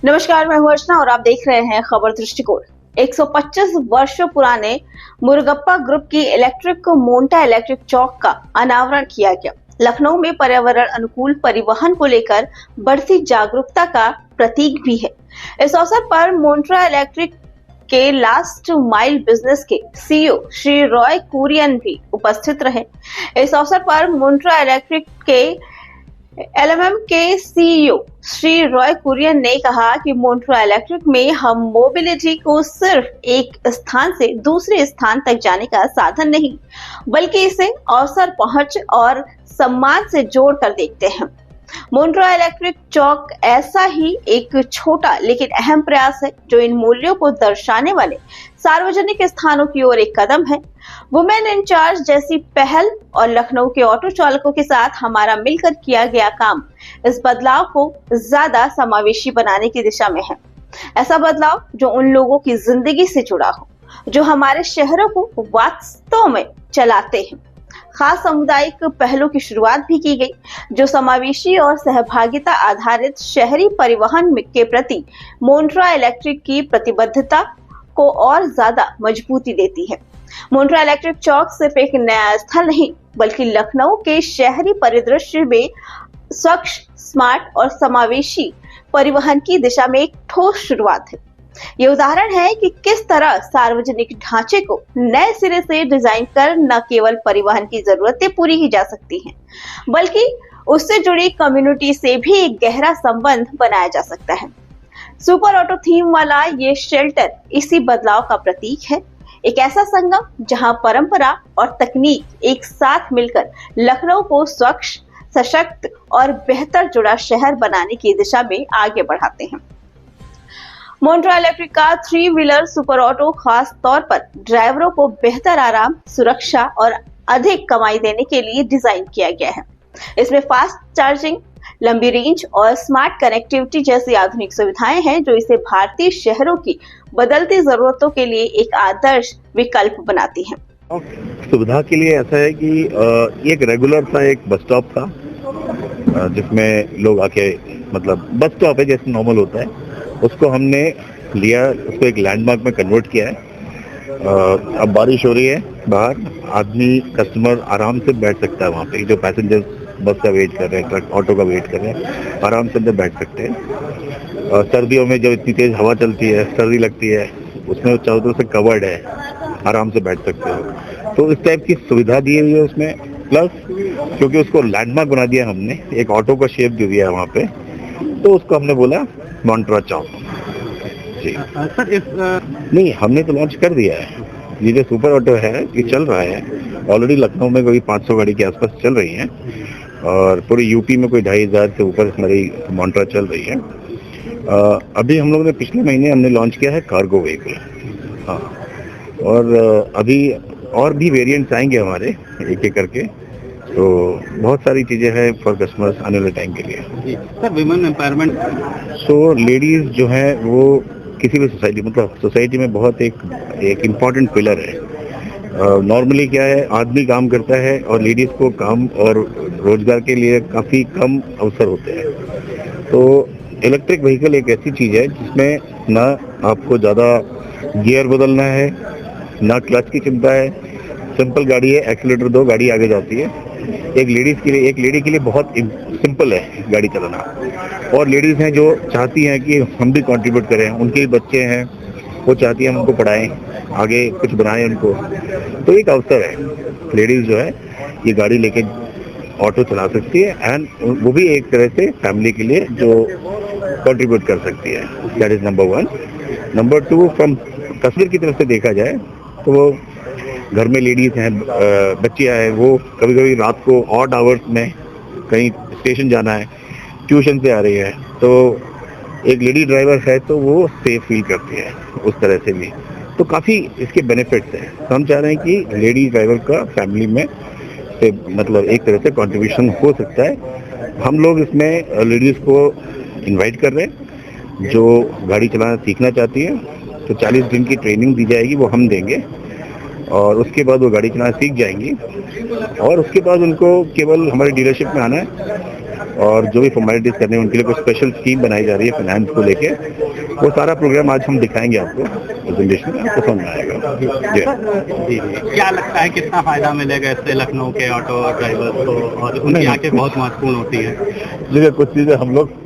नमस्कार, मैं हूं अर्चना और आप देख रहे हैं खबर दृष्टिकोण। 125 वर्षों पुराने मुरुगप्पा ग्रुप की इलेक्ट्रिक मोंटा इलेक्ट्रिक चौक का अनावरण किया गया। लखनऊ में पर्यावरण अनुकूल परिवहन को लेकर बढ़ती जागरूकता का प्रतीक भी है। इस अवसर पर मोंट्रा इलेक्ट्रिक के लास्ट माइल बिजनेस के सीईओ श्री रॉय कुरियन भी उपस्थित रहे। इस अवसर पर मोंट्रा इलेक्ट्रिक के एलएमएम के सीईओ श्री रॉय कुरियन ने कहा कि मोंट्रा इलेक्ट्रिक में हम मोबिलिटी को सिर्फ एक स्थान से दूसरे स्थान तक जाने का साधन नहीं, बल्कि इसे अवसर, पहुंच और सम्मान से जोड़कर देखते हैं। मोंट्रा इलेक्ट्रिक चौक ऐसा ही एक छोटा लेकिन अहम प्रयास है जो इन मूल्यों को दर्शाने वाले सार्वजनिक स्थानों की ओर एक कदम है। वुमेन इन चार्ज जैसी पहल और लखनऊ के ऑटो चालकों के साथ हमारा मिलकर किया गया काम इस बदलाव को ज्यादा समावेशी बनाने की दिशा में है। ऐसा बदलाव जो उन लोगों की जिंदगी से जुड़ा हो, जो हमारे शहरों को वास्तव में चलाते हैं। खास सामुदायिक पहलों की शुरुआत भी की गई, जो समावेशी और सहभागिता आधारित शहरी परिवहन के प्रति मोंट्रा इलेक्ट्रिक की प्रतिबद्धता को और ज्यादा मजबूती देती है। मोंट्रा इलेक्ट्रिक चौक सिर्फ एक नया स्थल नहीं, बल्कि लखनऊ के शहरी परिदृश्य में स्वच्छ, स्मार्ट और समावेशी परिवहन की दिशा में एक ठोस शुरुआत है। ये उदाहरण है कि किस तरह सार्वजनिक ढांचे को नए सिरे से डिजाइन कर न केवल परिवहन की जरूरतें पूरी की जा सकती हैं, बल्कि उससे जुड़ी कम्युनिटी से भी एक गहरा संबंध बनाया जा सकता है। सुपर ऑटो थीम वाला ये शेल्टर इसी बदलाव का प्रतीक है। एक ऐसा संगम जहां परंपरा और तकनीक एक साथ मिलकर लखनऊ को स्वच्छ, सशक्त और बेहतर जुड़ा शहर बनाने की दिशा में आगे बढ़ाते हैं। मोंट्रा इलेक्ट्रिक का 3 व्हीलर सुपर ऑटो खास तौर पर ड्राइवरों को बेहतर आराम, सुरक्षा और अधिक कमाई देने के लिए डिजाइन किया गया है। इसमें फास्ट चार्जिंग, लंबी रेंज और स्मार्ट कनेक्टिविटी जैसी आधुनिक सुविधाएं हैं, जो इसे भारतीय शहरों की बदलती जरूरतों के लिए एक आदर्श विकल्प बनाती हैं। सुविधा के लिए ऐसा है कि एक रेगुलर सा एक बस स्टॉप था, जिसमें लोग आके, मतलब बस स्टॉप है जैसे नॉर्मल होता है, उसको हमने लिया, उसको एक लैंडमार्क में कन्वर्ट किया है। अब बारिश हो रही है बाहर, आदमी कस्टमर आराम से बैठ सकता है वहाँ पे, जो पैसेंजर बस का वेट कर रहे हैं, ट्रक ऑटो का वेट कर रहे हैं, आराम से अंदर बैठ सकते हैं। और सर्दियों में जब इतनी तेज हवा चलती है, सर्दी लगती है, उसमें चारों तरफ से कवर्ड है, आराम से बैठ सकते हो। तो इस टाइप की सुविधा दी हुई है उसमें। प्लस क्योंकि उसको लैंडमार्क बना दिया हमने, एक ऑटो का शेप दे दिया है वहाँ पे, तो उसको हमने बोला मोंट्रा चौक। जी सर, नहीं, हमने तो लॉन्च कर दिया है। ये जो सुपर ऑटो है ये चल रहा है ऑलरेडी, लखनऊ में कोई 500 गाड़ी के आसपास चल रही है और पूरे यूपी में कोई 2500 से ऊपर हमारी मोंट्रा चल रही है। अभी हम लोगों ने पिछले महीने हमने लॉन्च किया है कार्गो व्हीकल। हाँ, और अभी और भी वेरिएंट्स आएंगे हमारे एक एक करके, तो बहुत सारी चीजें हैं फॉर कस्टमर्स आने वाले टाइम के लिए। Sir, women empowerment, so ladies जो है वो किसी भी सोसाइटी, मतलब सोसाइटी में बहुत एक इम्पॉर्टेंट पिलर है। नॉर्मली क्या है, आदमी काम करता है और लेडीज को काम और रोजगार के लिए काफी कम अवसर होते हैं। तो इलेक्ट्रिक व्हीकल एक ऐसी चीज है जिसमें ना आपको ज्यादा गियर बदलना है, ना क्लच की चिंता है, सिंपल गाड़ी है, एक्सीलेटर दो, गाड़ी आगे जाती है। एक लेडी के लिए बहुत सिंपल है गाड़ी चलाना। और लेडीज हैं जो चाहती हैं कि हम भी कंट्रीब्यूट करें, उनके भी बच्चे हैं, वो चाहती हैं हम उनको पढ़ाएं, आगे कुछ बनाएं उनको। तो एक अवसर है, लेडीज जो है ये गाड़ी लेके ऑटो चला सकती है, एंड वो भी एक तरह से फैमिली के लिए जो कंट्रीब्यूट कर सकती है। That is number 1। Number 2, from customer की तरफ से देखा जाए तो वो घर में लेडीज हैं, बच्चियां हैं, वो कभी कभी रात को ऑड आवर्स में कहीं स्टेशन जाना है, ट्यूशन से आ रही है, तो एक लेडी ड्राइवर है तो वो सेफ फील करती है उस तरह से भी। तो काफ़ी इसके बेनिफिट्स हैं। तो हम चाह रहे हैं कि लेडी ड्राइवर का फैमिली में से मतलब एक तरह से कंट्रीब्यूशन हो सकता है। हम लोग इसमें लेडीज़ को इनवाइट कर रहे हैं जो गाड़ी चलाना सीखना चाहती है, तो 40 दिन की ट्रेनिंग दी जाएगी, वो हम देंगे, और उसके बाद वो गाड़ी चलाना सीख जाएंगी और उसके बाद उनको केवल हमारे डीलरशिप में आना है और जो भी फॉर्मेलिटीज करने हैं उनके लिए कुछ स्पेशल स्कीम बनाई जा रही है फाइनेंस को लेके। वो सारा प्रोग्राम आज हम दिखाएंगे आपको प्रेजेंटेशन में, आपको समझ में आएगा। जी। क्या लगता है कितना फायदा मिलेगा इससे लखनऊ के ऑटो ड्राइवर्स को, और उनकी आंखें बहुत महत्वपूर्ण होती है? देखिए कुछ चीज़ें हम लोग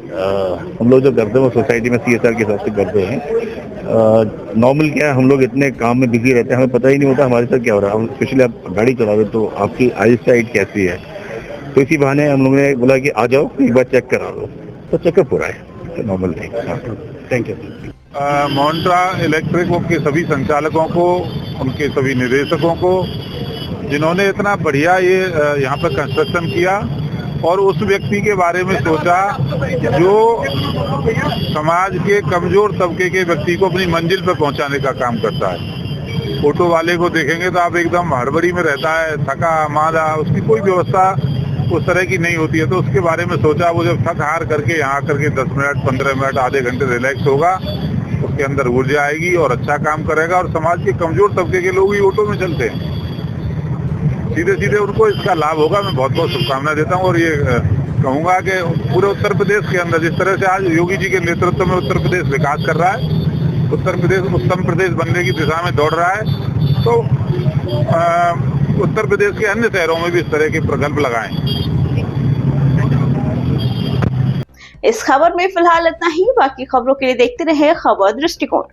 जो करते हैं वो सोसाइटी में CSR के हिसाब से करते हैं। नॉर्मल क्या है, हम लोग इतने काम में बिजी रहते हैं, हमें पता ही नहीं होता हमारे साथ क्या हो रहा है। स्पेशली आप गाड़ी चला रहे तो आपकी आई साइट कैसी है, तो इसी बहाने हम लोगों ने बोला कि आ जाओ एक बार चेक करा लो, तो चेकअप हो रहा है, normal thing. Thank you. Montra electric के सभी संचालकों को, उनके सभी निदेशकों को, जिन्होंने इतना बढ़िया ये यहाँ पर कंस्ट्रक्शन किया, और उस व्यक्ति के बारे में सोचा जो समाज के कमजोर तबके के व्यक्ति को अपनी मंजिल पर पहुंचाने का काम करता है। ऑटो वाले को देखेंगे तो आप एकदम हड़बड़ी में रहता है, थका मादा, उसकी कोई व्यवस्था उस तरह की नहीं होती है। तो उसके बारे में सोचा, वो जब थक हार करके यहाँ करके 10 मिनट 15 मिनट आधे घंटे रिलैक्स होगा, उसके अंदर ऊर्जा आएगी और अच्छा काम करेगा। और समाज के कमजोर तबके के लोग ही ऑटो में चलते हैं, सीधे सीधे उनको इसका लाभ होगा। मैं बहुत बहुत शुभकामनाएं देता हूँ, और ये कहूँगा कि पूरे उत्तर प्रदेश के अंदर जिस तरह से आज योगी जी के नेतृत्व में उत्तर प्रदेश विकास कर रहा है, उत्तर प्रदेश उत्तम प्रदेश बनने की दिशा में दौड़ रहा है, तो उत्तर प्रदेश के अन्य शहरों में भी इस तरह के प्रकल्प लगाएं। इस खबर में फिलहाल इतना ही। बाकी खबरों के लिए देखते रहे खबर दृष्टिकोण।